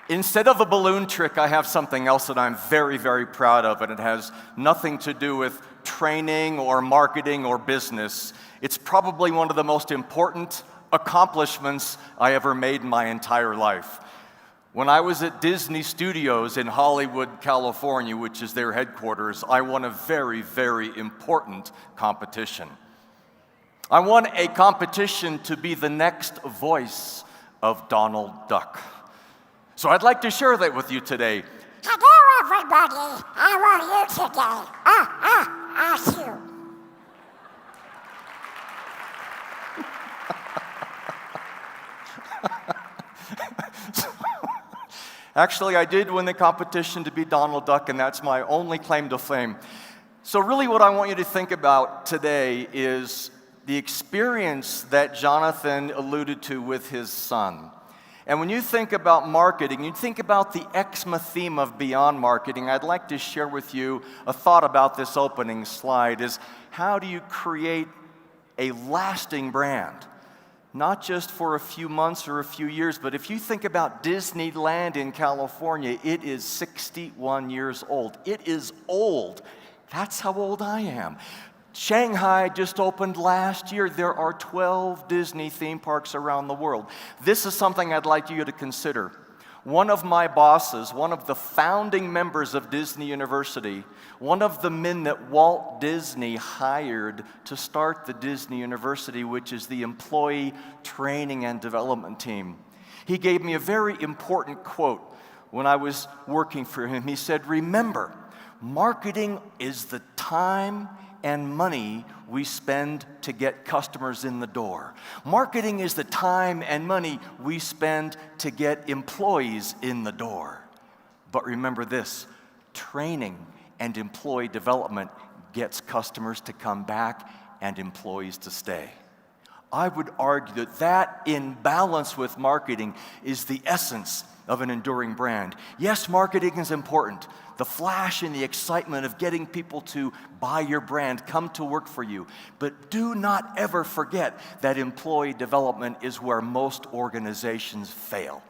Instead of a balloon trick, I have something else that I'm very, very proud of, and it has nothing to do with training or marketing or business. It's probably one of the most important accomplishments I ever made in my entire life. When I was at Disney Studios in Hollywood, California, which is their headquarters, I won a very, very important competition. I won a competition to be the next voice of Donald Duck. So I'd like to share that with you today. Hello, everybody. How are you today? You. Actually, I did win the competition to be Donald Duck, and that's my only claim to fame. So really what I want you to think about today is the experience that Jonathan alluded to with his son. And when you think about marketing, you think about the Exma theme of Beyond Marketing, I'd like to share with you a thought about this opening slide is how do you create a lasting brand? Not just for a few months or a few years, but if you think about Disneyland in California, it is 61 years old. It is old. That's how old I am. Shanghai just opened last year. There are 12 Disney theme parks around the world. This is something I'd like you to consider. One of my bosses, one of the founding members of Disney University, one of the men that Walt Disney hired to start the Disney University, which is the employee training and development team. He gave me a very important quote when I was working for him. He said, "Remember, marketing is the time and money we spend to get customers in the door. Marketing is the time and money we spend to get employees in the door. But remember this, training and employee development gets customers to come back and employees to stay." I would argue that in balance with marketing is the essence of an enduring brand. Yes, marketing is important. The flash and the excitement of getting people to buy your brand, come to work for you. But do not ever forget that employee development is where most organizations fail.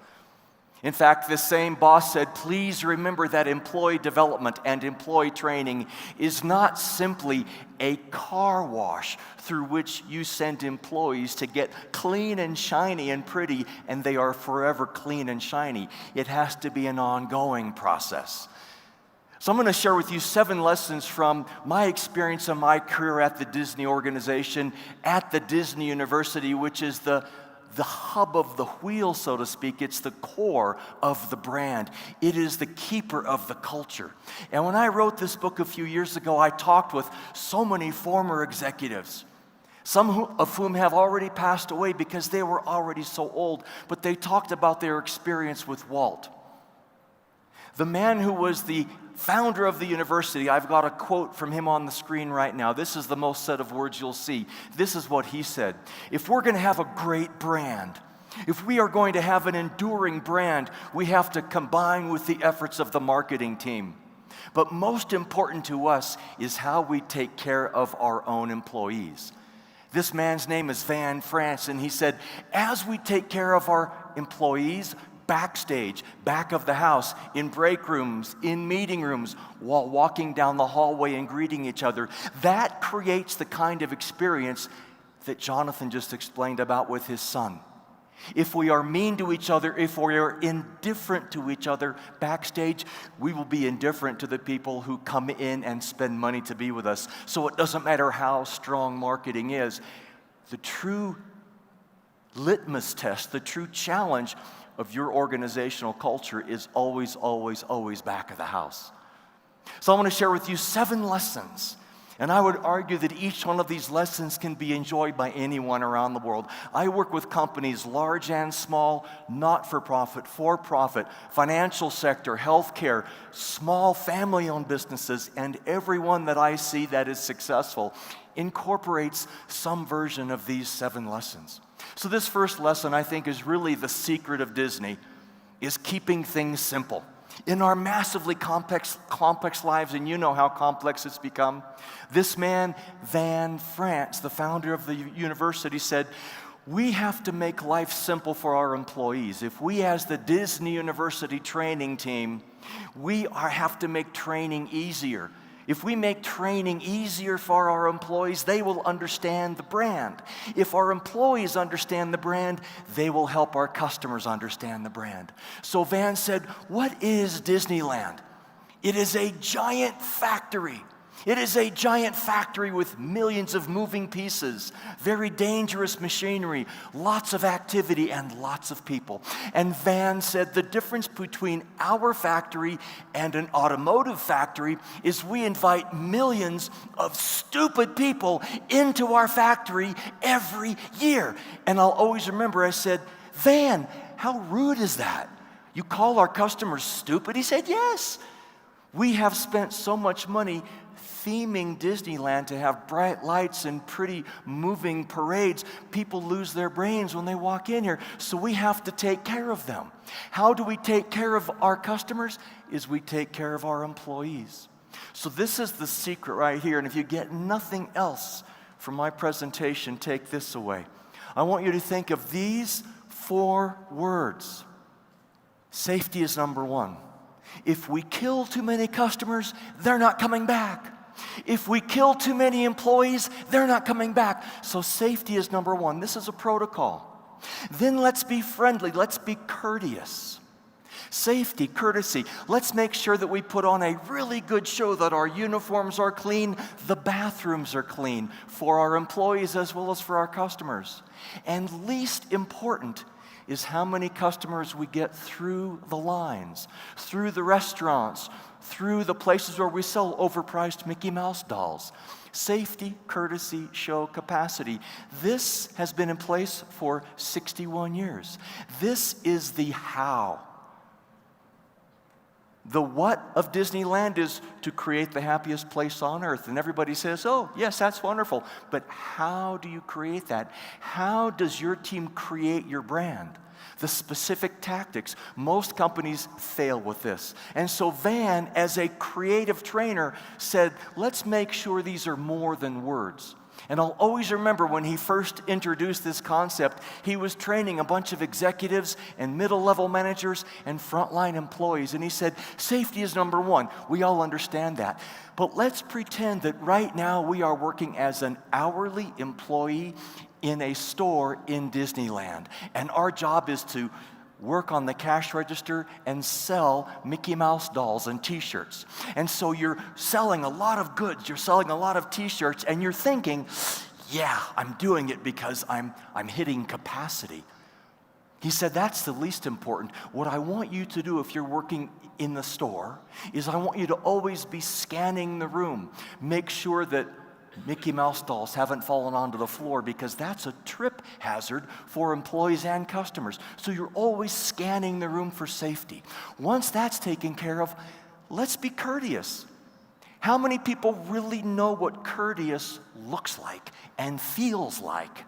In fact, this same boss said, "Please remember that employee development and employee training is not simply a car wash through which you send employees to get clean and shiny and pretty, and they are forever clean and shiny. It has to be an ongoing process." So I'm going to share with you 7 lessons from my experience and my career at the Disney organization, at the Disney University, which is the hub of the wheel, so to speak. It's the core of the brand. It is the keeper of the culture. And when I wrote this book a few years ago, I talked with so many former executives, some of whom have already passed away because they were already so old, but they talked about their experience with Walt. The man who was the founder of the university, I've got a quote from him on the screen right now. This is the most set of words you'll see. This is what he said. "If we're going to have a great brand, if we are going to have an enduring brand, we have to combine with the efforts of the marketing team. But most important to us is how we take care of our own employees." This man's name is Van France, and he said, as we take care of our employees, backstage, back of the house, in break rooms, in meeting rooms, while walking down the hallway and greeting each other, that creates the kind of experience that Jonathan just explained about with his son. If we are mean to each other, if we are indifferent to each other backstage, we will be indifferent to the people who come in and spend money to be with us. So it doesn't matter how strong marketing is. The true litmus test, the true challenge of your organizational culture is always, always, always back of the house. So I want to share with you 7 lessons. And I would argue that each one of these lessons can be enjoyed by anyone around the world. I work with companies large and small, not-for-profit, for-profit, financial sector, healthcare, small family-owned businesses, and everyone that I see that is successful incorporates some version of these 7 lessons. So this first lesson, I think, is really the secret of Disney, is keeping things simple. In our massively complex lives, and you know how complex it's become, this man, Van France, the founder of the university, said, We have to make life simple for our employees. If we, as the Disney University training team, have to make training easier. If we make training easier for our employees, they will understand the brand. If our employees understand the brand, they will help our customers understand the brand. So Van said, what is Disneyland? It is a giant factory. It is a giant factory with millions of moving pieces, very dangerous machinery, lots of activity, and lots of people. And Van said the difference between our factory and an automotive factory is we invite millions of stupid people into our factory every year. And I'll always remember, I said, Van, how rude is that? You call our customers stupid? He said, yes. We have spent so much money theming Disneyland to have bright lights and pretty moving parades. People lose their brains when they walk in here, so we have to take care of them. How do we take care of our customers? Is we take care of our employees. So this is the secret right here, and if you get nothing else from my presentation, take this away. I want you to think of these 4 words. Safety is number 1. If we kill too many customers, they're not coming back. If we kill too many employees, they're not coming back. So safety is number 1. This is a protocol. Then let's be friendly. Let's be courteous. Safety, courtesy. Let's make sure that we put on a really good show, that our uniforms are clean, the bathrooms are clean for our employees as well as for our customers. And least important is how many customers we get through the lines, through the restaurants, through the places where we sell overpriced Mickey Mouse dolls. Safety, courtesy, show, capacity. This has been in place for 61 years. This is the how. The what of Disneyland is to create the happiest place on earth. And everybody says, oh, yes, that's wonderful. But how do you create that? How does your team create your brand? The specific tactics. Most companies fail with this. And so Van, as a creative trainer, said, let's make sure these are more than words. And I'll always remember when he first introduced this concept, he was training a bunch of executives and middle-level managers and frontline employees. And he said, safety is number 1. We all understand that. But let's pretend that right now we are working as an hourly employee in a store in Disneyland. And our job is to work on the cash register and sell Mickey Mouse dolls and t-shirts. And so you're selling a lot of goods, you're selling a lot of t-shirts, and you're thinking, yeah, I'm doing it because I'm hitting capacity. He said, that's the least important. What I want you to do if you're working in the store is I want you to always be scanning the room. Make sure that Mickey Mouse dolls haven't fallen onto the floor, because that's a trip hazard for employees and customers. So you're always scanning the room for safety. Once that's taken care of, let's be courteous. How many people really know what courteous looks like and feels like?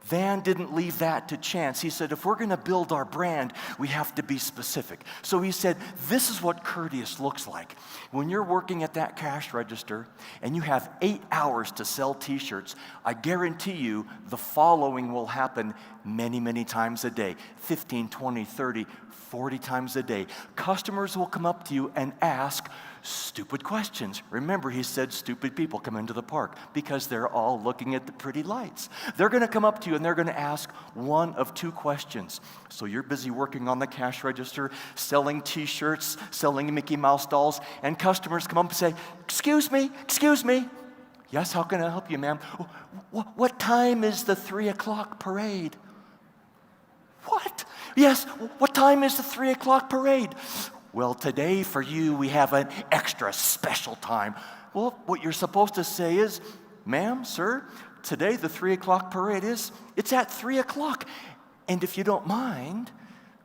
Van didn't leave that to chance. He said, if we're going to build our brand, we have to be specific. So he said, this is what courteous looks like. When you're working at that cash register and you have 8 hours to sell t-shirts, I guarantee you the following will happen many, many times a day. 15, 20, 30, 40 times a day. Customers will come up to you and ask stupid questions. Remember, he said stupid people come into the park because they're all looking at the pretty lights. They're going to come up to you and they're going to ask one of 2 questions. So you're busy working on the cash register, selling t-shirts, selling Mickey Mouse dolls, and customers come up and say, excuse me. Yes, how can I help you, ma'am? What time is the 3 o'clock parade? What? Yes, what time is the 3 o'clock parade? Well, today for you, we have an extra special time. Well, what you're supposed to say is, ma'am, sir, today the 3 o'clock parade it's at 3 o'clock. And if you don't mind,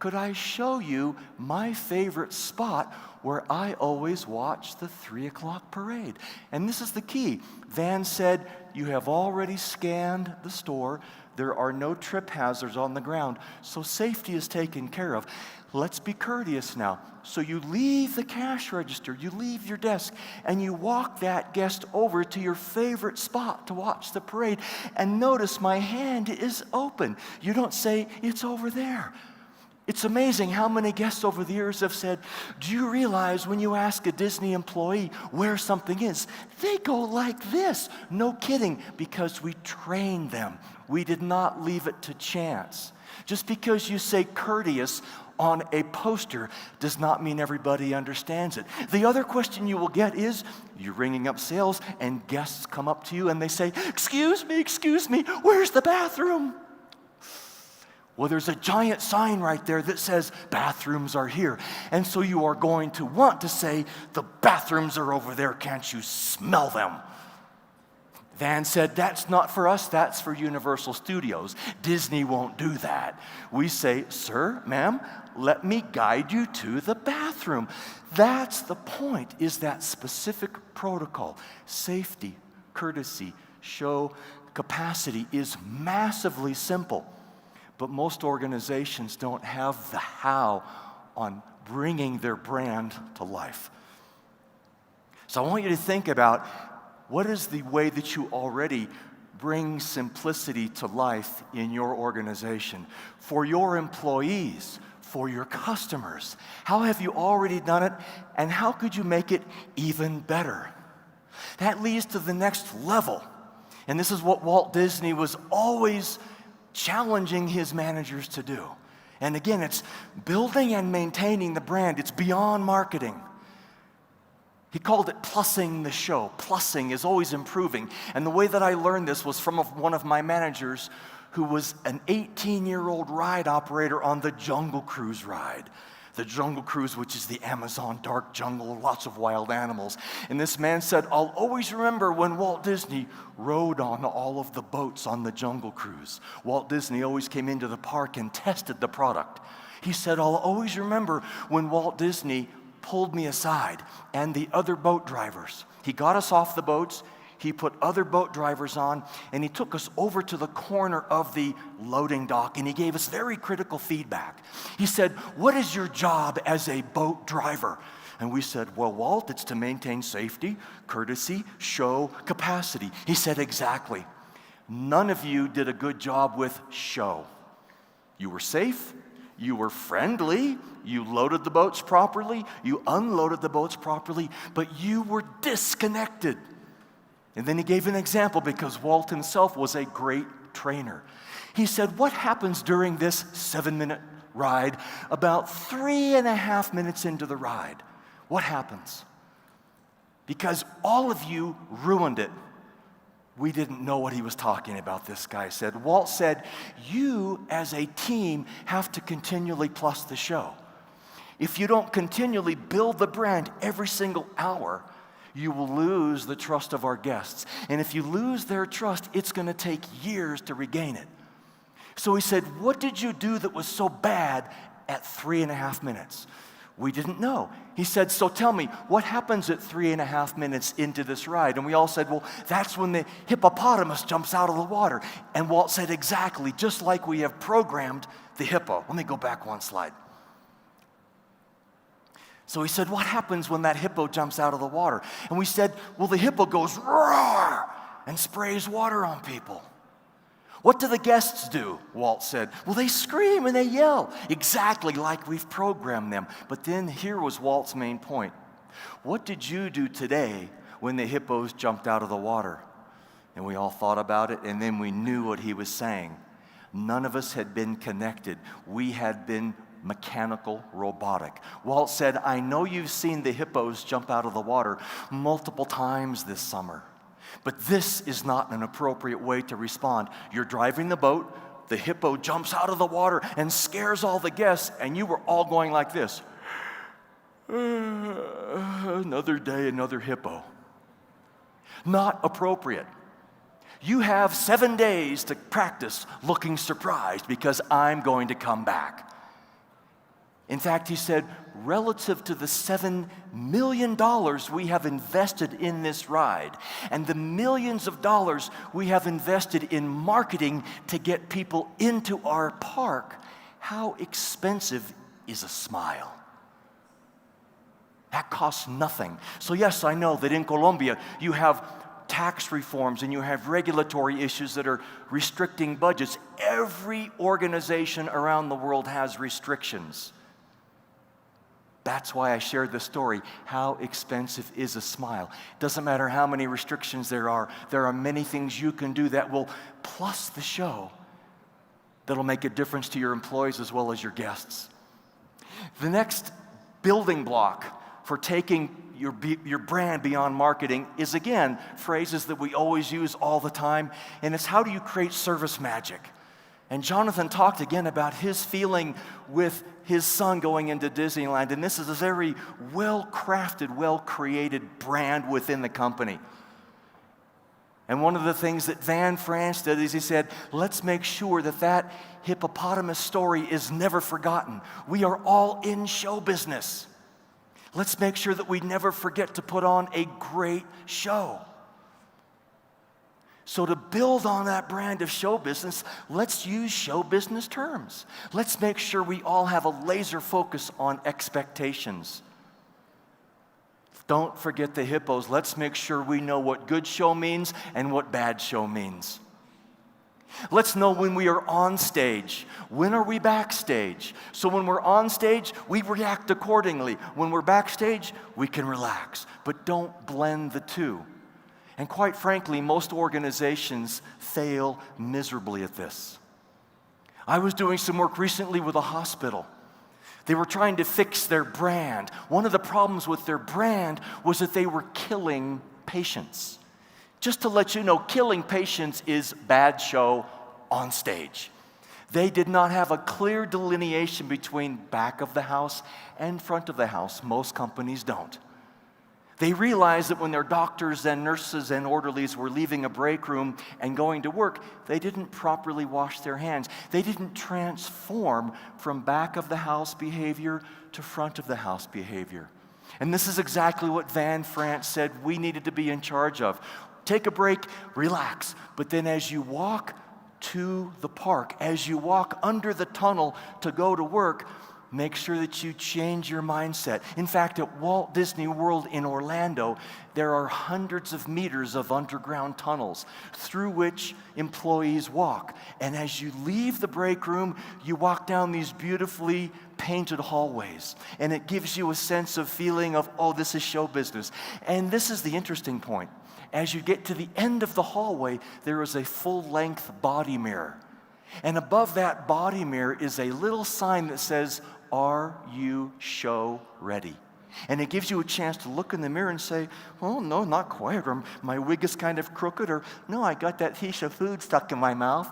could I show you my favorite spot where I always watch the 3 o'clock parade? And this is the key. Van said, you have already scanned the store. There are no trip hazards on the ground, so safety is taken care of. Let's be courteous now. So you leave the cash register, you leave your desk, and you walk that guest over to your favorite spot to watch the parade. And notice my hand is open. You don't say, it's over there. It's amazing how many guests over the years have said, do you realize when you ask a Disney employee where something is, they go like this. No kidding, because we trained them. We did not leave it to chance. Just because you say courteous on a poster does not mean everybody understands it. The other question you will get is, you're ringing up sales and guests come up to you and they say, excuse me, where's the bathroom? Well, there's a giant sign right there that says, bathrooms are here. And so you are going to want to say, the bathrooms are over there, can't you smell them? Van said, that's not for us, that's for Universal Studios. Disney won't do that. We say, sir, ma'am, let me guide you to the bathroom. That's the point, is that specific protocol. Safety, courtesy, show, capacity is massively simple. But most organizations don't have the how on bringing their brand to life. So I want you to think about, what is the way that you already bring simplicity to life in your organization, for your employees, for your customers? How have you already done it, and how could you make it even better? That leads to the next level. And this is what Walt Disney was always challenging his managers to do. And again, it's building and maintaining the brand. It's beyond marketing. He called it plussing the show. Plussing is always improving. And the way that I learned this was from one of my managers who was an 18-year-old ride operator on the Jungle Cruise ride. The Jungle Cruise, which is the Amazon dark jungle, lots of wild animals. And this man said, I'll always remember when Walt Disney rode on all of the boats on the Jungle Cruise. Walt Disney always came into the park and tested the product. He said, I'll always remember when Walt Disney pulled me aside and the other boat drivers. He got us off the boats. He put other boat drivers on, and he took us over to the corner of the loading dock, and he gave us very critical feedback. He said, what is your job as a boat driver? And we said, well, Walt, it's to maintain safety, courtesy, show, capacity. He said, exactly. None of you did a good job with show. You were safe, you were friendly, you loaded the boats properly, you unloaded the boats properly, but you were disconnected. And then he gave an example because Walt himself was a great trainer. He said, what happens during this 7-minute ride? About 3.5 minutes into the ride, what happens? Because all of you ruined it. We didn't know what he was talking about, this guy said. Walt said, you as a team have to continually plus the show. If you don't continually build the brand every single hour, you will lose the trust of our guests. And if you lose their trust, it's going to take years to regain it. So he said, what did you do that was so bad at 3.5 minutes? We didn't know. He said, so tell me, what happens at 3.5 minutes into this ride? And we all said, well, that's when the hippopotamus jumps out of the water. And Walt said, exactly, just like we have programmed the hippo. Let me go back one slide. So he said, what happens when that hippo jumps out of the water? And we said, well, the hippo goes roar and sprays water on people. What do the guests do? Walt said, well, they scream and they yell, exactly like we've programmed them. But then here was Walt's main point. What did you do today when the hippos jumped out of the water? And we all thought about it, and then we knew what he was saying. None of us had been connected. We had been mechanical, robotic. Walt said, I know you've seen the hippos jump out of the water multiple times this summer, but this is not an appropriate way to respond. You're driving the boat, the hippo jumps out of the water and scares all the guests, and you were all going like this. Another day, another hippo. Not appropriate. You have 7 days to practice looking surprised because I'm going to come back. In fact, he said, relative to the $7 million we have invested in this ride and the millions of dollars we have invested in marketing to get people into our park, how expensive is a smile? That costs nothing. So yes, I know that in Colombia you have tax reforms and you have regulatory issues that are restricting budgets. Every organization around the world has restrictions. That's why I shared the story. How expensive is a smile? Doesn't matter how many restrictions there are many things you can do that will plus the show that'll make a difference to your employees as well as your guests. The next building block for taking your brand beyond marketing is, again, phrases that we always use all the time, and it's how do you create service magic? And Jonathan talked again about his feeling with his son going into Disneyland, and this is a very well-crafted, well-created brand within the company. And one of the things that Van France did is he said, let's make sure that hippopotamus story is never forgotten. We are all in show business. Let's make sure that we never forget to put on a great show. So to build on that brand of show business, let's use show business terms. Let's make sure we all have a laser focus on expectations. Don't forget the hippos. Let's make sure we know what good show means and what bad show means. Let's know when we are on stage. When are we backstage? So when we're on stage, we react accordingly. When we're backstage, we can relax. But don't blend the two. And quite frankly, most organizations fail miserably at this. I was doing some work recently with a hospital. They were trying to fix their brand. One of the problems with their brand was that they were killing patients. Just to let you know, killing patients is bad show on stage. They did not have a clear delineation between back of the house and front of the house. Most companies don't. They realized that when their doctors and nurses and orderlies were leaving a break room and going to work, they didn't properly wash their hands. They didn't transform from back of the house behavior to front of the house behavior. And this is exactly what Van France said we needed to be in charge of. Take a break, relax, but then as you walk to the park, as you walk under the tunnel to go to work, make sure that you change your mindset. In fact, at Walt Disney World in Orlando, there are hundreds of meters of underground tunnels through which employees walk. And as you leave the break room, you walk down these beautifully painted hallways. And it gives you a sense of feeling of, oh, this is show business. And this is the interesting point. As you get to the end of the hallway, there is a full-length body mirror. And above that body mirror is a little sign that says, "Are you show ready?" And it gives you a chance to look in the mirror and say, "Oh, no, not quite," or "My wig is kind of crooked," or "No, I got that piece of food stuck in my mouth."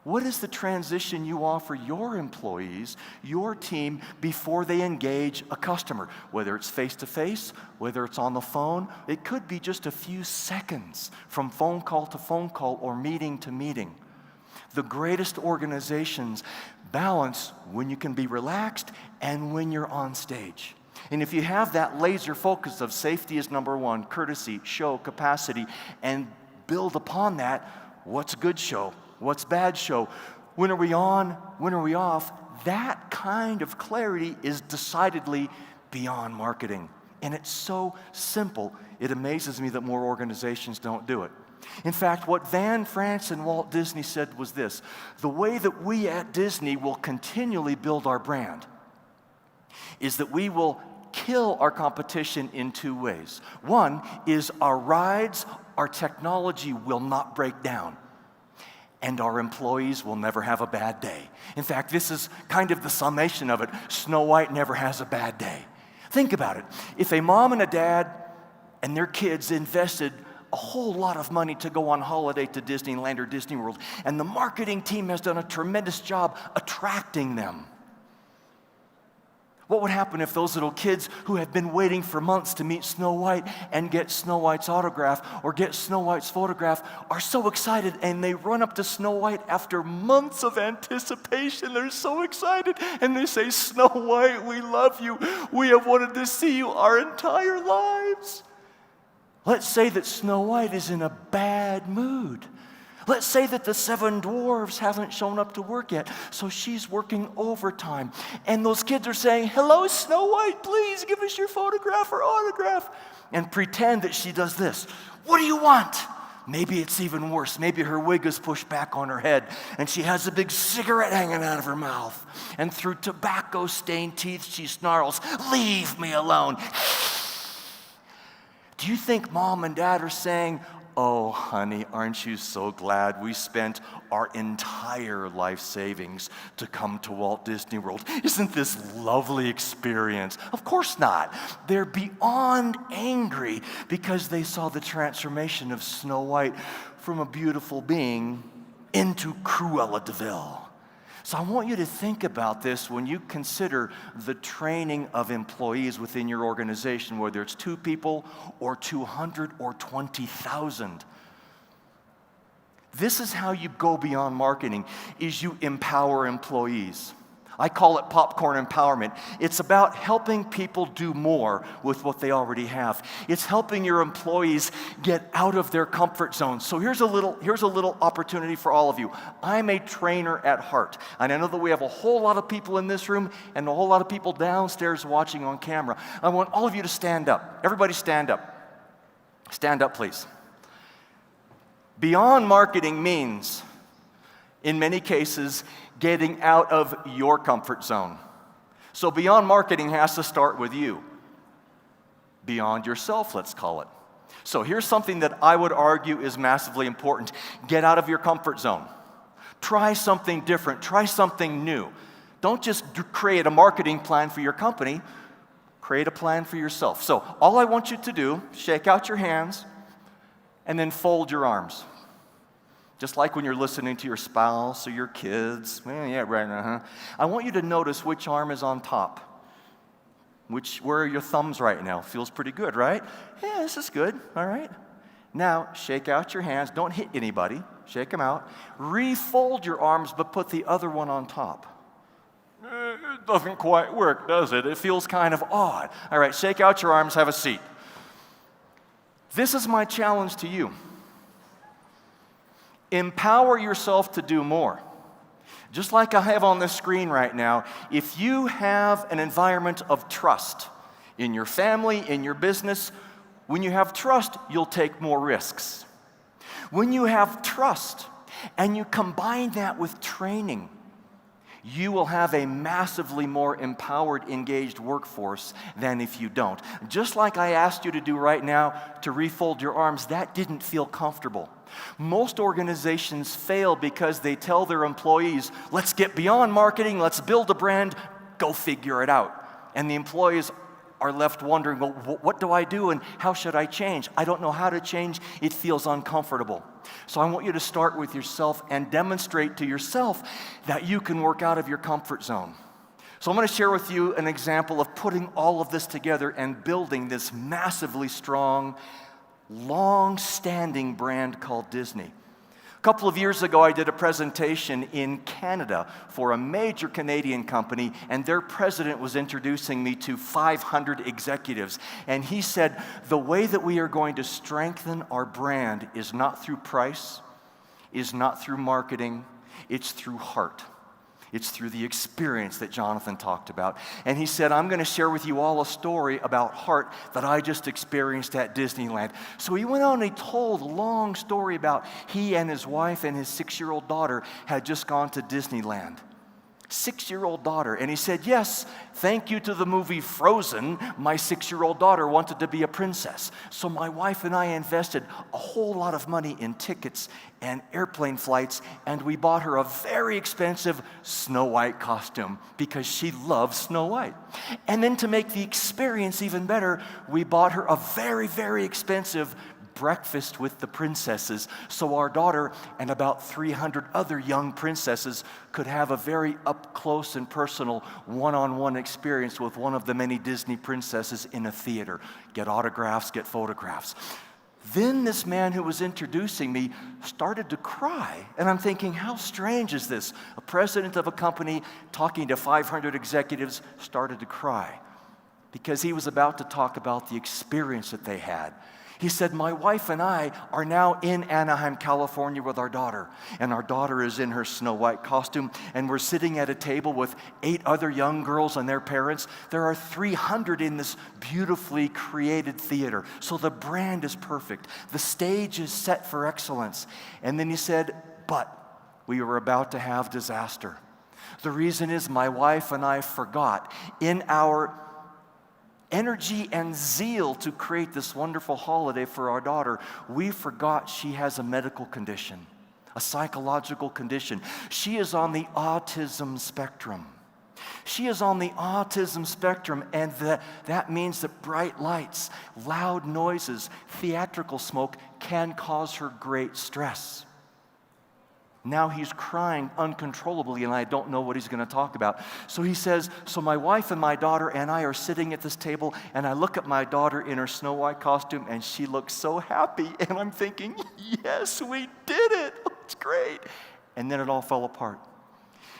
What is the transition you offer your employees, your team, before they engage a customer? Whether it's face-to-face, whether it's on the phone, it could be just a few seconds from phone call to phone call or meeting to meeting. The greatest organizations balance when you can be relaxed and when you're on stage. And if you have that laser focus of safety is number one, courtesy, show, capacity, and build upon that, what's good show? What's bad show? When are we on? When are we off? That kind of clarity is decidedly beyond marketing. And it's so simple, it amazes me that more organizations don't do it. In fact, what Van France and Walt Disney said was this: the way that we at Disney will continually build our brand is that we will kill our competition in two ways. One is our rides, our technology will not break down, and our employees will never have a bad day. In fact, this is kind of the summation of it. Snow White never has a bad day. Think about it. If a mom and a dad and their kids invested a whole lot of money to go on holiday to Disneyland or Disney World, and the marketing team has done a tremendous job attracting them, What would happen if those little kids who have been waiting for months to meet Snow White and get Snow White's autograph or get Snow White's photograph are so excited and they run up to Snow White after months of anticipation? They're so excited and they say, "Snow White, we love you. We have wanted to see you our entire lives." Let's say that Snow White is in a bad mood. Let's say that the 7 dwarves haven't shown up to work yet, so she's working overtime. And those kids are saying, "Hello, Snow White, please give us your photograph or autograph." And pretend that she does this. "What do you want?" Maybe it's even worse. Maybe her wig is pushed back on her head, and she has a big cigarette hanging out of her mouth. And through tobacco-stained teeth, she snarls, "Leave me alone." Do you think Mom and Dad are saying, "Oh, honey, aren't you so glad we spent our entire life savings to come to Walt Disney World? Isn't this lovely experience?" Of course not. They're beyond angry because they saw the transformation of Snow White from a beautiful being into Cruella de Vil. So I want you to think about this when you consider the training of employees within your organization, whether it's 2 people or 200 or 20,000. This is how you go beyond marketing, is you empower employees. I call it popcorn empowerment. It's about helping people do more with what they already have. It's helping your employees get out of their comfort zone. So here's a little opportunity for all of you. I'm a trainer at heart, and I know that we have a whole lot of people in this room and a whole lot of people downstairs watching on camera. I want all of you to stand up. Everybody stand up. Stand up, please. Beyond marketing means, in many cases, getting out of your comfort zone. So beyond marketing has to start with you. Beyond yourself, let's call it. So here's something that I would argue is massively important. Get out of your comfort zone. Try something different. Try something new. Don't just create a marketing plan for your company. Create a plan for yourself. So all I want you to do, shake out your hands and then fold your arms. Just like when you're listening to your spouse or your kids. Yeah, right, I want you to notice which arm is on top. Where are your thumbs right now? Feels pretty good, right? Yeah, this is good, all right. Now, shake out your hands. Don't hit anybody. Shake them out. Refold your arms, but put the other one on top. It doesn't quite work, does it? It feels kind of odd. All right, shake out your arms, have a seat. This is my challenge to you. Empower yourself to do more. Just like I have on the screen right now, if you have an environment of trust in your family, in your business, when you have trust, you'll take more risks. When you have trust and you combine that with training, you will have a massively more empowered, engaged workforce than if you don't. Just like I asked you to do right now to refold your arms, that didn't feel comfortable. Most organizations fail because they tell their employees, let's get beyond marketing, let's build a brand, go figure it out. And the employees are left wondering, well, what do I do and how should I change? I don't know how to change. It feels uncomfortable. So I want you to start with yourself and demonstrate to yourself that you can work out of your comfort zone. So I'm going to share with you an example of putting all of this together and building this massively strong, long-standing brand called Disney. A couple of years ago, I did a presentation in Canada for a major Canadian company, and their president was introducing me to 500 executives. And he said, the way that we are going to strengthen our brand is not through price, is not through marketing, it's through heart. It's through the experience that Jonathan talked about. And he said, I'm going to share with you all a story about heart that I just experienced at Disneyland. So he went on and he told a long story about he and his wife and his 6-year-old daughter had just gone to Disneyland. 6-year-old daughter. And he said, yes, thank you to the movie Frozen, my 6-year-old daughter wanted to be a princess. So my wife and I invested a whole lot of money in tickets and airplane flights, and we bought her a very expensive Snow White costume because she loves Snow White. And then to make the experience even better, we bought her a very, very expensive breakfast with the princesses so our daughter and about 300 other young princesses could have a very up-close and personal one-on-one experience with one of the many Disney princesses in a theater. Get autographs, get photographs. Then this man who was introducing me started to cry. And I'm thinking, how strange is this? A president of a company talking to 500 executives started to cry because he was about to talk about the experience that they had. He said, my wife and I are now in Anaheim, California with our daughter. And our daughter is in her Snow White costume. And we're sitting at a table with 8 other young girls and their parents. There are 300 in this beautifully created theater. So the brand is perfect. The stage is set for excellence. And then he said, but we were about to have disaster. The reason is my wife and I forgot in our energy and zeal to create this wonderful holiday for our daughter, we forgot she has a medical condition, a psychological condition. She is on the autism spectrum. She is on the autism spectrum, and that means that bright lights, loud noises, theatrical smoke can cause her great stress. Now he's crying uncontrollably, and I don't know what he's going to talk about. So he says, so my wife and my daughter and I are sitting at this table, and I look at my daughter in her Snow White costume, and she looks so happy. And I'm thinking, yes, we did it. It's great. And then it all fell apart.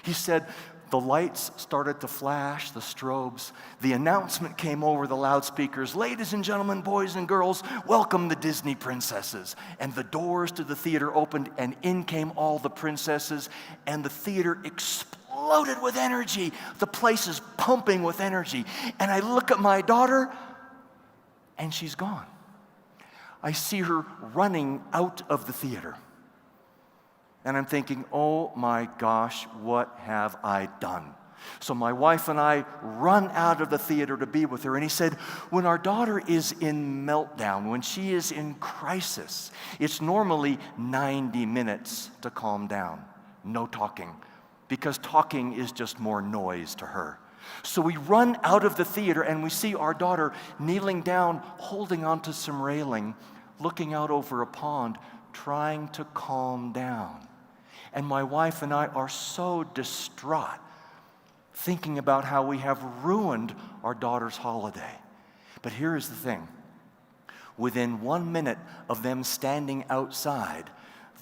He said, the lights started to flash, the strobes. The announcement came over the loudspeakers. Ladies and gentlemen, boys and girls, welcome the Disney princesses. And the doors to the theater opened, and in came all the princesses, and the theater exploded with energy. The place is pumping with energy. And I look at my daughter, and she's gone. I see her running out of the theater. And I'm thinking, oh my gosh, what have I done? So my wife and I run out of the theater to be with her. And he said, when our daughter is in meltdown, when she is in crisis, it's normally 90 minutes to calm down. No talking, because talking is just more noise to her. So we run out of the theater and we see our daughter kneeling down, holding onto some railing, looking out over a pond, trying to calm down. And my wife and I are so distraught, thinking about how we have ruined our daughter's holiday. But here is the thing. Within 1 minute of them standing outside,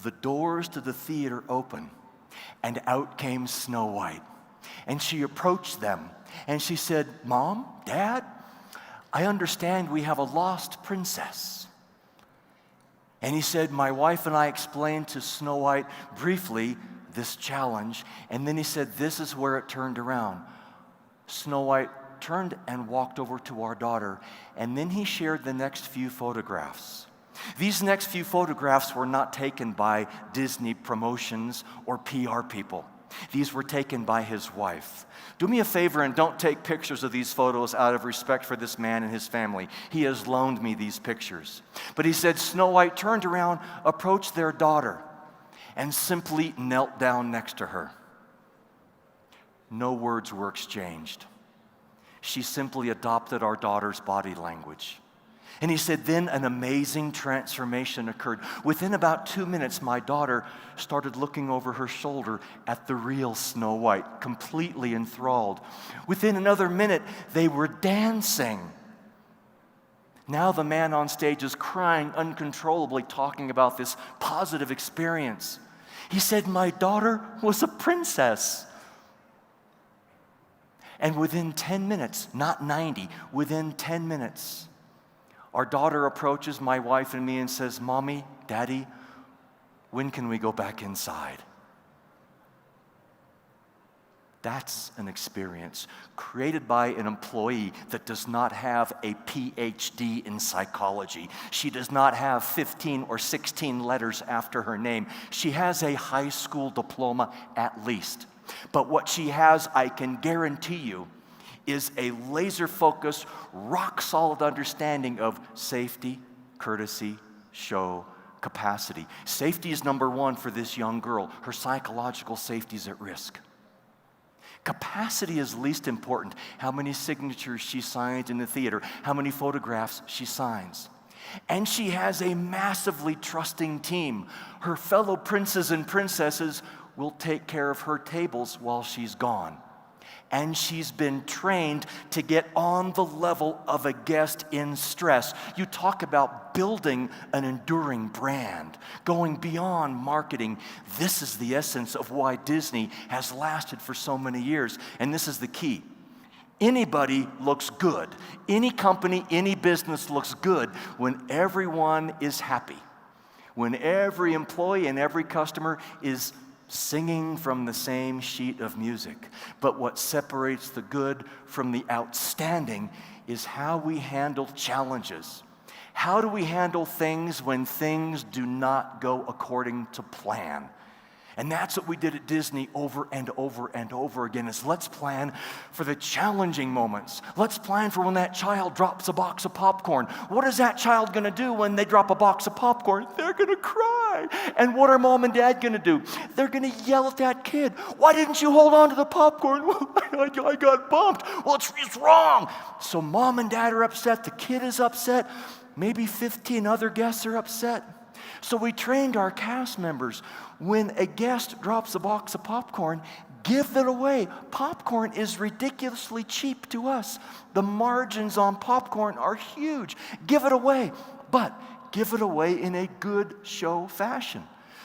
the doors to the theater open, and out came Snow White. And she approached them, and she said, Mom, Dad, I understand we have a lost princess. And he said, my wife and I explained to Snow White briefly this challenge, and then he said, this is where it turned around. Snow White turned and walked over to our daughter, and then he shared the next few photographs. These next few photographs were not taken by Disney promotions or PR people. These were taken by his wife. Do me a favor and don't take pictures of these photos out of respect for this man and his family. He has loaned me these pictures. But he said Snow White turned around, approached their daughter, and simply knelt down next to her. No words were exchanged. She simply adopted our daughter's body language. And he said, then an amazing transformation occurred. Within about 2 minutes, my daughter started looking over her shoulder at the real Snow White, completely enthralled. Within another minute, they were dancing. Now the man on stage is crying uncontrollably, talking about this positive experience. He said, my daughter was a princess. And within 10 minutes, not 90, within 10 minutes, our daughter approaches my wife and me and says, Mommy, Daddy, when can we go back inside? That's an experience created by an employee that does not have a PhD in psychology. She does not have 15 or 16 letters after her name. She has a high school diploma at least. But what she has, I can guarantee you, is a laser-focused, rock-solid understanding of safety, courtesy, show, capacity. Safety is number one for this young girl. Her psychological safety is at risk. Capacity is least important. How many signatures she signs in the theater, how many photographs she signs. And she has a massively trusting team. Her fellow princes and princesses will take care of her tables while she's gone. And she's been trained to get on the level of a guest in stress. You talk about building an enduring brand, going beyond marketing. This is the essence of why Disney has lasted for so many years. And this is the key. Anybody looks good. Any company, any business looks good when everyone is happy. When every employee and every customer is singing from the same sheet of music. But what separates the good from the outstanding is how we handle challenges. How do we handle things when things do not go according to plan? And that's what we did at Disney over and over and over again, is let's plan for the challenging moments. Let's plan for when that child drops a box of popcorn. What is that child going to do when they drop a box of popcorn? They're going to cry. And what are mom and dad going to do? They're going to yell at that kid. Why didn't you hold on to the popcorn? I got bumped. Well, it's wrong. So mom and dad are upset. The kid is upset. Maybe 15 other guests are upset. So we trained our cast members, when a guest drops a box of popcorn, give it away. Popcorn is ridiculously cheap to us. The margins on popcorn are huge. Give it away, but give it away in a good show fashion.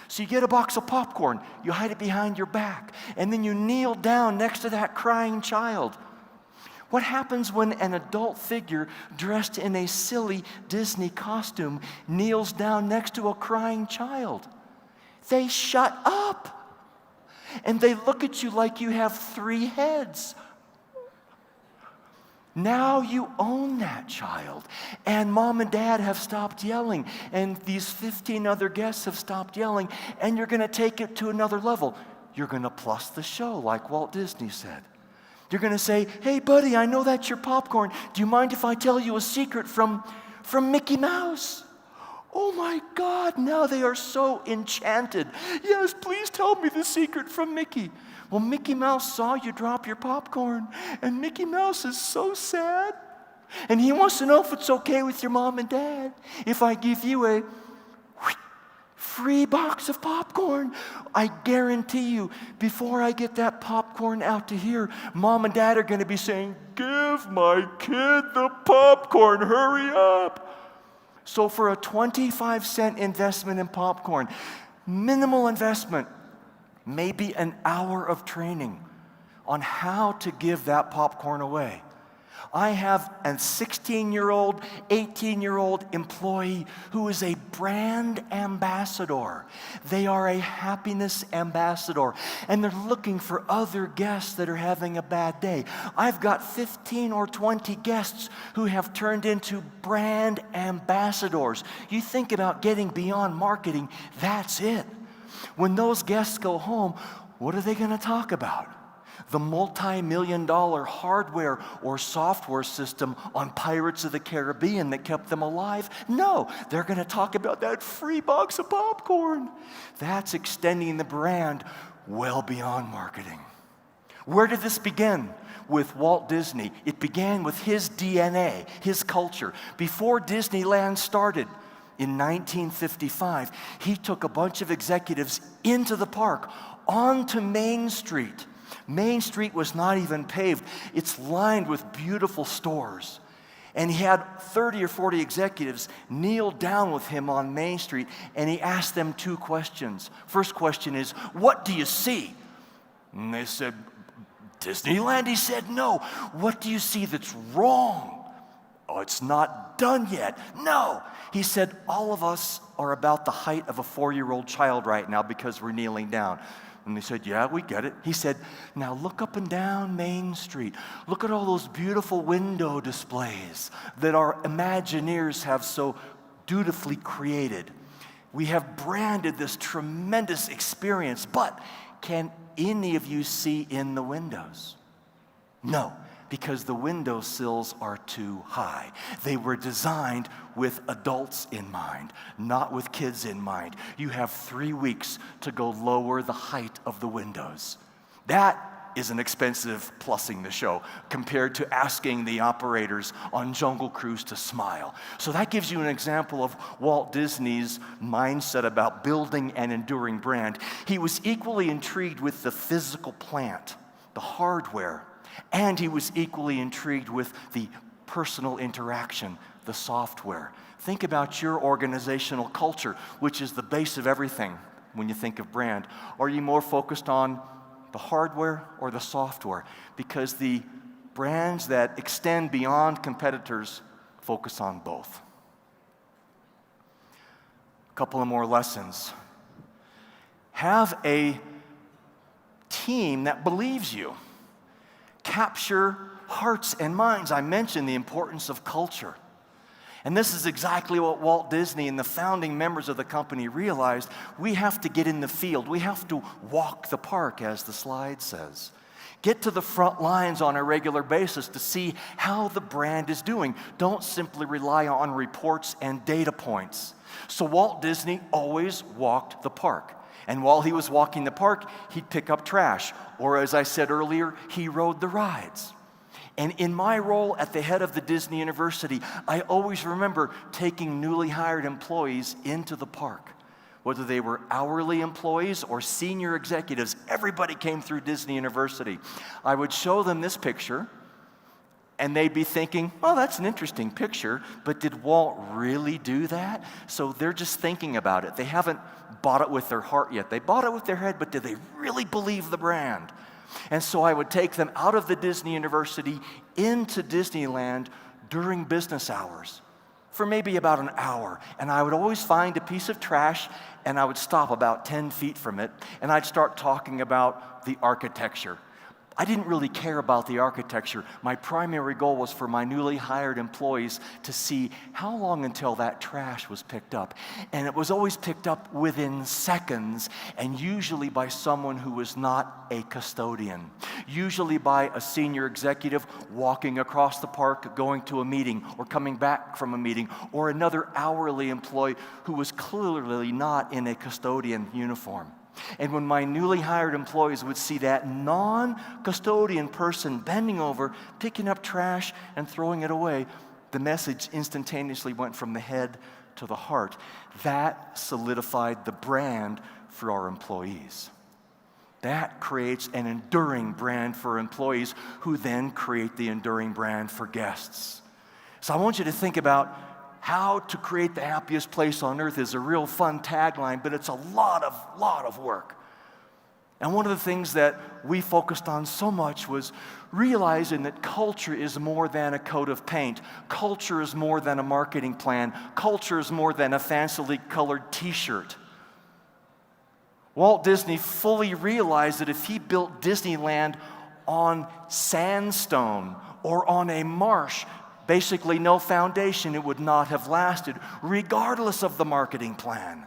So you get a box of popcorn, you hide it behind your back, and then you kneel down next to that crying child. What happens when an adult figure dressed in a silly Disney costume kneels down next to a crying child? They shut up. And they look at you like you have 3 heads. Now you own that child. And mom and dad have stopped yelling. And these 15 other guests have stopped yelling. And you're going to take it to another level. You're going to plus the show, like Walt Disney said. You're going to say, hey, buddy, I know that's your popcorn. Do you mind if I tell you a secret from Mickey Mouse? Oh, my God, now they are so enchanted. Yes, please tell me the secret from Mickey. Well, Mickey Mouse saw you drop your popcorn, and Mickey Mouse is so sad. And he wants to know if it's okay with your mom and dad if I give you a free box of popcorn. I guarantee you, before I get that popcorn out to here, mom and dad are going to be saying, give my kid the popcorn, hurry up. So for a 25-cent investment in popcorn, minimal investment, maybe an hour of training on how to give that popcorn away. I have a 16-year-old, 18-year-old employee who is a brand ambassador. They are a happiness ambassador, and they're looking for other guests that are having a bad day. I've got 15 or 20 guests who have turned into brand ambassadors. You think about getting beyond marketing, that's it. When those guests go home, what are they going to talk about? The multi-million-dollar hardware or software system on Pirates of the Caribbean that kept them alive? No, they're going to talk about that free box of popcorn. That's extending the brand well beyond marketing. Where did this begin? With Walt Disney. It began with his DNA, his culture. Before Disneyland started in 1955, he took a bunch of executives into the park, onto Main Street. Main Street was not even paved. It's lined with beautiful stores. And he had 30 or 40 executives kneel down with him on Main Street, and he asked them 2 questions. First question is, what do you see? And they said, Disneyland? He said, no. What do you see that's wrong? Oh, it's not done yet. No. He said, all of us are about the height of a 4-year-old child right now because we're kneeling down. And they said, yeah, we get it. He said, now look up and down Main Street. Look at all those beautiful window displays that our Imagineers have so dutifully created. We have branded this tremendous experience, but can any of you see in the windows? No, because the window sills are too high. They were designed with adults in mind, not with kids in mind. You have 3 weeks to go lower the height of the windows. That isn't expensive plussing the show compared to asking the operators on Jungle Cruise to smile. So that gives you an example of Walt Disney's mindset about building an enduring brand. He was equally intrigued with the physical plant, the hardware, and he was equally intrigued with the personal interaction, the software. Think about your organizational culture, which is the base of everything when you think of brand. Are you more focused on the hardware or the software? Because the brands that extend beyond competitors focus on both. A couple of more lessons. Have a team that believes you. Capture hearts and minds. I mentioned the importance of culture. And this is exactly what Walt Disney and the founding members of the company realized. We have to get in the field. We have to walk the park, as the slide says. Get to the front lines on a regular basis to see how the brand is doing. Don't simply rely on reports and data points. So Walt Disney always walked the park. And while he was walking the park, he'd pick up trash. Or as I said earlier, he rode the rides. And in my role at the head of the Disney University, I always remember taking newly hired employees into the park. Whether they were hourly employees or senior executives, everybody came through Disney University. I would show them this picture, and they'd be thinking, oh, that's an interesting picture, but did Walt really do that? So they're just thinking about it. They haven't bought it with their heart yet. They bought it with their head, but did they really believe the brand? And so I would take them out of the Disney University into Disneyland during business hours for maybe about an hour. And I would always find a piece of trash, and I would stop about 10 feet from it, and I'd start talking about the architecture. I didn't really care about the architecture. My primary goal was for my newly hired employees to see how long until that trash was picked up. And it was always picked up within seconds, and usually by someone who was not a custodian. Usually by a senior executive walking across the park, going to a meeting, or coming back from a meeting, or another hourly employee who was clearly not in a custodian uniform. And when my newly hired employees would see that non-custodian person bending over, picking up trash and throwing it away, the message instantaneously went from the head to the heart. That solidified the brand for our employees. That creates an enduring brand for employees who then create the enduring brand for guests. So I want you to think about how to create the happiest place on earth is a real fun tagline, but it's a lot of work. And one of the things that we focused on so much was realizing that culture is more than a coat of paint. Culture is more than a marketing plan. Culture is more than a fancily colored t-shirt. Walt Disney fully realized that if he built Disneyland on sandstone or on a marsh, basically no foundation, it would not have lasted, regardless of the marketing plan.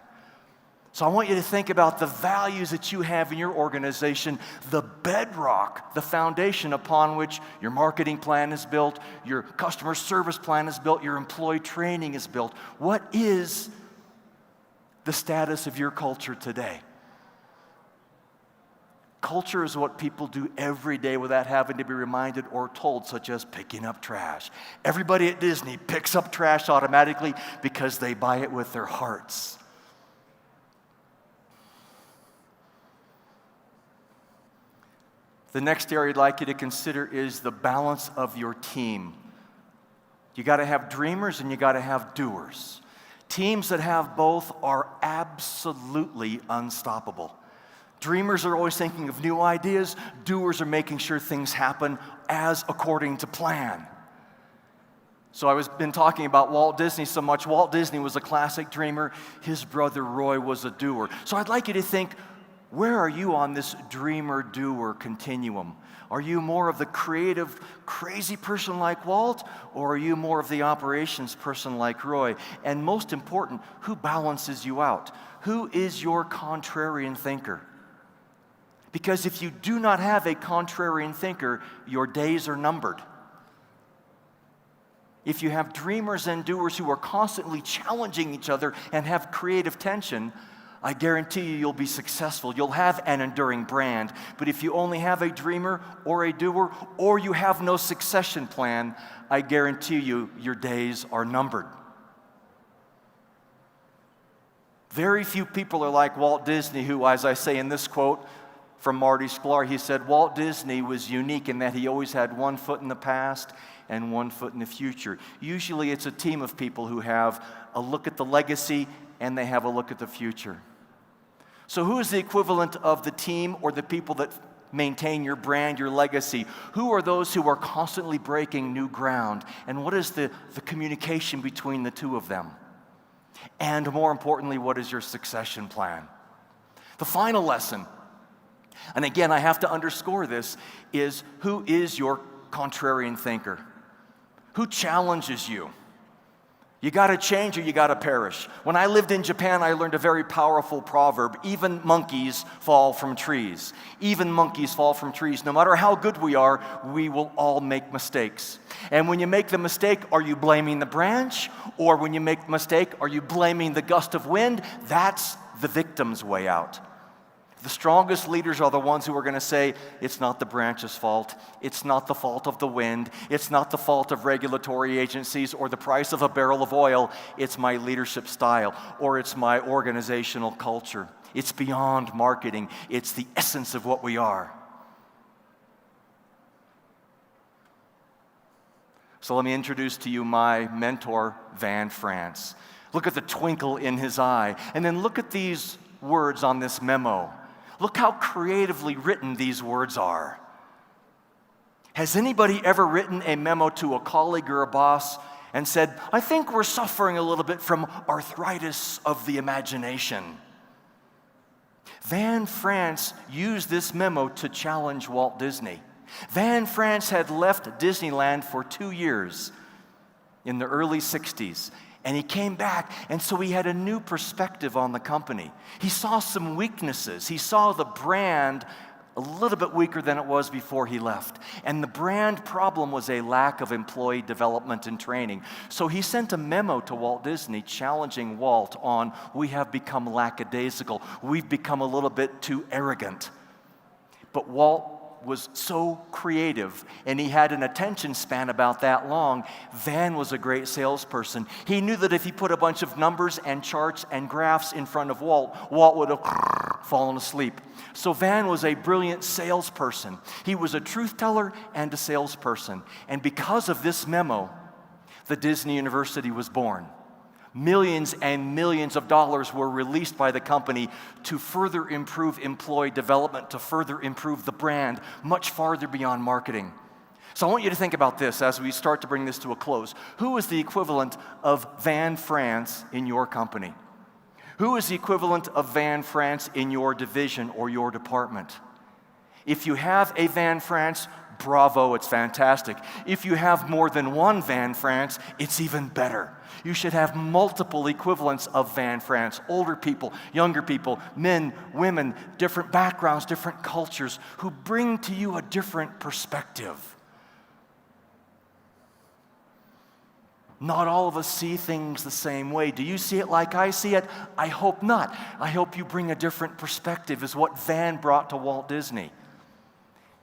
So I want you to think about the values that you have in your organization, the bedrock, the foundation upon which your marketing plan is built, your customer service plan is built, your employee training is built. What is the status of your culture today? Culture is what people do every day without having to be reminded or told, such as picking up trash. Everybody at Disney picks up trash automatically because they buy it with their hearts. The next area I'd like you to consider is the balance of your team. You got to have dreamers and you got to have doers. Teams that have both are absolutely unstoppable. Dreamers are always thinking of new ideas. Doers are making sure things happen as according to plan. So I've been talking about Walt Disney so much. Walt Disney was a classic dreamer. His brother Roy was a doer. So I'd like you to think, where are you on this dreamer-doer continuum? Are you more of the creative, crazy person like Walt, or are you more of the operations person like Roy? And most important, who balances you out? Who is your contrarian thinker? Because if you do not have a contrarian thinker, your days are numbered. If you have dreamers and doers who are constantly challenging each other and have creative tension, I guarantee you'll be successful. You'll have an enduring brand. But if you only have a dreamer or a doer, or you have no succession plan, I guarantee you your days are numbered. Very few people are like Walt Disney, who, as I say in this quote from Marty Sklar, he said, Walt Disney was unique in that he always had one foot in the past and one foot in the future. Usually it's a team of people who have a look at the legacy and they have a look at the future. So who is the equivalent of the team or the people that maintain your brand, your legacy? Who are those who are constantly breaking new ground? And what is the communication between the two of them? And more importantly, what is your succession plan? The final lesson, and again, I have to underscore this, is who is your contrarian thinker? Who challenges you? You got to change or you got to perish. When I lived in Japan, I learned a very powerful proverb. Even monkeys fall from trees. Even monkeys fall from trees. No matter how good we are, we will all make mistakes. And when you make the mistake, are you blaming the branch? Or when you make the mistake, are you blaming the gust of wind? That's the victim's way out. The strongest leaders are the ones who are going to say, it's not the branch's fault, it's not the fault of the wind, it's not the fault of regulatory agencies or the price of a barrel of oil, it's my leadership style or it's my organizational culture. It's beyond marketing, it's the essence of what we are. So let me introduce to you my mentor, Van France. Look at the twinkle in his eye, and then look at these words on this memo. Look how creatively written these words are. Has anybody ever written a memo to a colleague or a boss and said, I think we're suffering a little bit from arthritis of the imagination? Van France used this memo to challenge Walt Disney. Van France had left Disneyland for 2 years in the early 60s. And he came back, and so he had a new perspective on the company. He saw some weaknesses. He saw the brand a little bit weaker than it was before he left. And the brand problem was a lack of employee development and training. So he sent a memo to Walt Disney challenging Walt on, we have become lackadaisical. We've become a little bit too arrogant. But Walt was so creative, and he had an attention span about that long. Van was a great salesperson. He knew that if he put a bunch of numbers and charts and graphs in front of Walt, Walt would have fallen asleep. So Van was a brilliant salesperson. He was a truth teller and a salesperson. And because of this memo, the Disney University was born. Millions and millions of dollars were released by the company to further improve employee development, to further improve the brand, much farther beyond marketing. So I want you to think about this as we start to bring this to a close. Who is the equivalent of Van France in your company? Who is the equivalent of Van France in your division or your department? If you have a Van France, bravo, it's fantastic. If you have more than one Van France, it's even better. You should have multiple equivalents of Van France, older people, younger people, men, women, different backgrounds, different cultures, who bring to you a different perspective. Not all of us see things the same way. Do you see it like I see it? I hope not. I hope you bring a different perspective, is what Van brought to Walt Disney.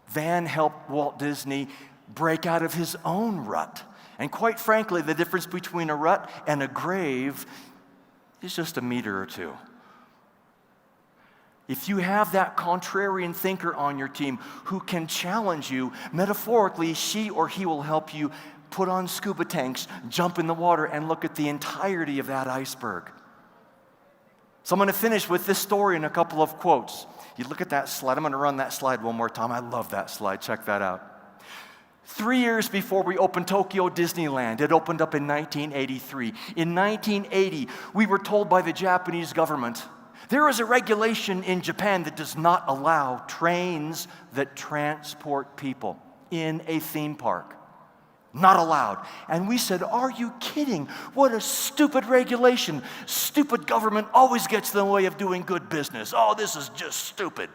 Van helped Walt Disney break out of his own rut. And quite frankly, the difference between a rut and a grave is just a meter or two. If you have that contrarian thinker on your team who can challenge you, metaphorically, she or he will help you put on scuba tanks, jump in the water, and look at the entirety of that iceberg. So I'm going to finish with this story and a couple of quotes. You look at that slide. I'm going to run that slide one more time. I love that slide. Check that out. 3 years before we opened Tokyo Disneyland, it opened up in 1983. In 1980, we were told by the Japanese government, there is a regulation in Japan that does not allow trains that transport people in a theme park. Not allowed. And we said, are you kidding? What a stupid regulation. Stupid government always gets in the way of doing good business. Oh, this is just stupid.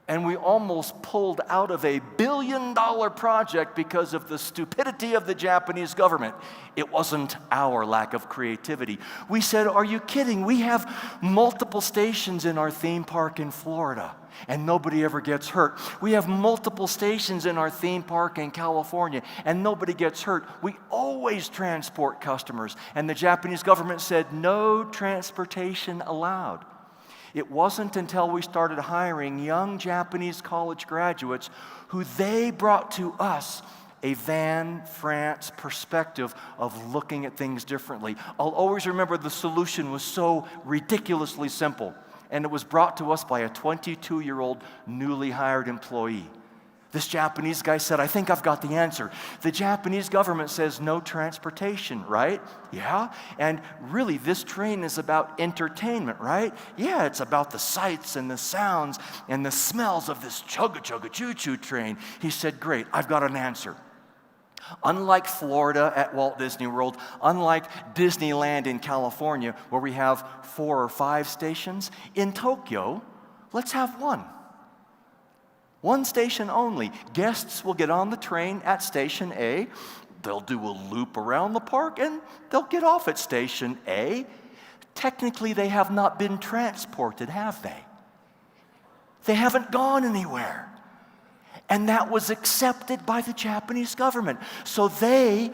And we almost pulled out of a billion-dollar project because of the stupidity of the Japanese government. It wasn't our lack of creativity. We said, are you kidding? We have multiple stations in our theme park in Florida, and nobody ever gets hurt. We have multiple stations in our theme park in California, and nobody gets hurt. We always transport customers. And the Japanese government said, no transportation allowed. It wasn't until we started hiring young Japanese college graduates who they brought to us a Van France perspective of looking at things differently. I'll always remember the solution was so ridiculously simple, and it was brought to us by a 22-year-old newly hired employee. This Japanese guy said, I think I've got the answer. The Japanese government says no transportation, right? Yeah. And really, this train is about entertainment, right? Yeah, it's about the sights and the sounds and the smells of this chugga-chugga choo-choo train. He said, great, I've got an answer. Unlike Florida at Walt Disney World, unlike Disneyland in California, where we have 4 or 5 stations, in Tokyo, let's have one. One station only. Guests will get on the train at Station A. They'll do a loop around the park, and they'll get off at Station A. Technically, they have not been transported, have they? They haven't gone anywhere. And that was accepted by the Japanese government. So they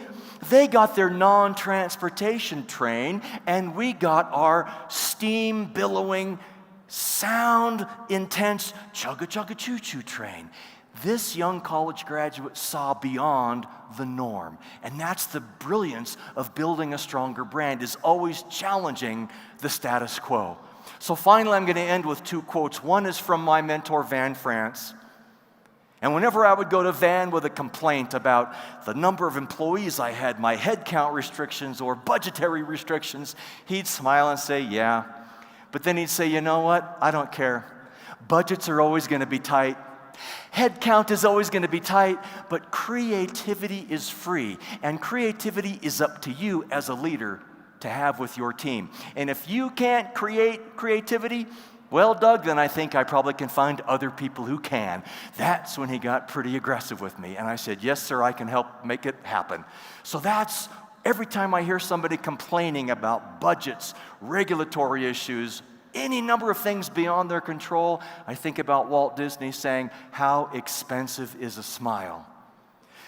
got their non-transportation train, and we got our steam-billowing, sound-intense chugga-chugga-choo-choo train. This young college graduate saw beyond the norm. And that's the brilliance of building a stronger brand, is always challenging the status quo. So finally, I'm going to end with 2 quotes. One is from my mentor, Van France. And whenever I would go to Van with a complaint about the number of employees I had, my headcount restrictions or budgetary restrictions, he'd smile and say, yeah. But then he'd say, you know what? I don't care. Budgets are always going to be tight. Headcount is always going to be tight, but creativity is free. And creativity is up to you as a leader to have with your team. And if you can't create creativity, well, Doug, then I think I probably can find other people who can. That's when he got pretty aggressive with me. And I said, yes, sir, I can help make it happen. So that's every time I hear somebody complaining about budgets, regulatory issues, any number of things beyond their control, I think about Walt Disney saying, how expensive is a smile?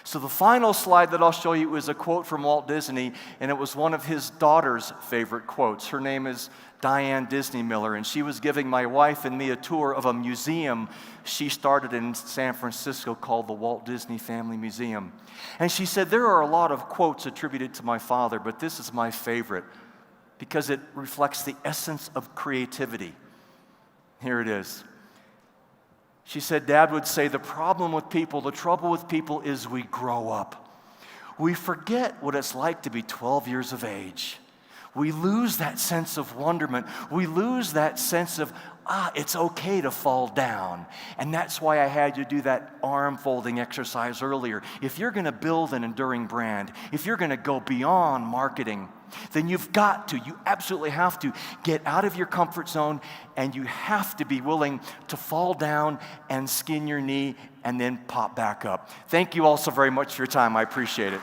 So the final slide that I'll show you is a quote from Walt Disney, and it was one of his daughter's favorite quotes. Her name is Diane Disney Miller, and she was giving my wife and me a tour of a museum she started in San Francisco called the Walt Disney Family Museum. And she said, there are a lot of quotes attributed to my father, but this is my favorite because it reflects the essence of creativity. Here it is. She said, Dad would say, the trouble with people is we grow up. We forget what it's like to be 12 years of age. We lose that sense of wonderment. We lose that sense of, it's okay to fall down. And that's why I had you do that arm folding exercise earlier. If you're going to build an enduring brand, if you're going to go beyond marketing, then you absolutely have to get out of your comfort zone, and you have to be willing to fall down and skin your knee and then pop back up. Thank you all so very much for your time. I appreciate it.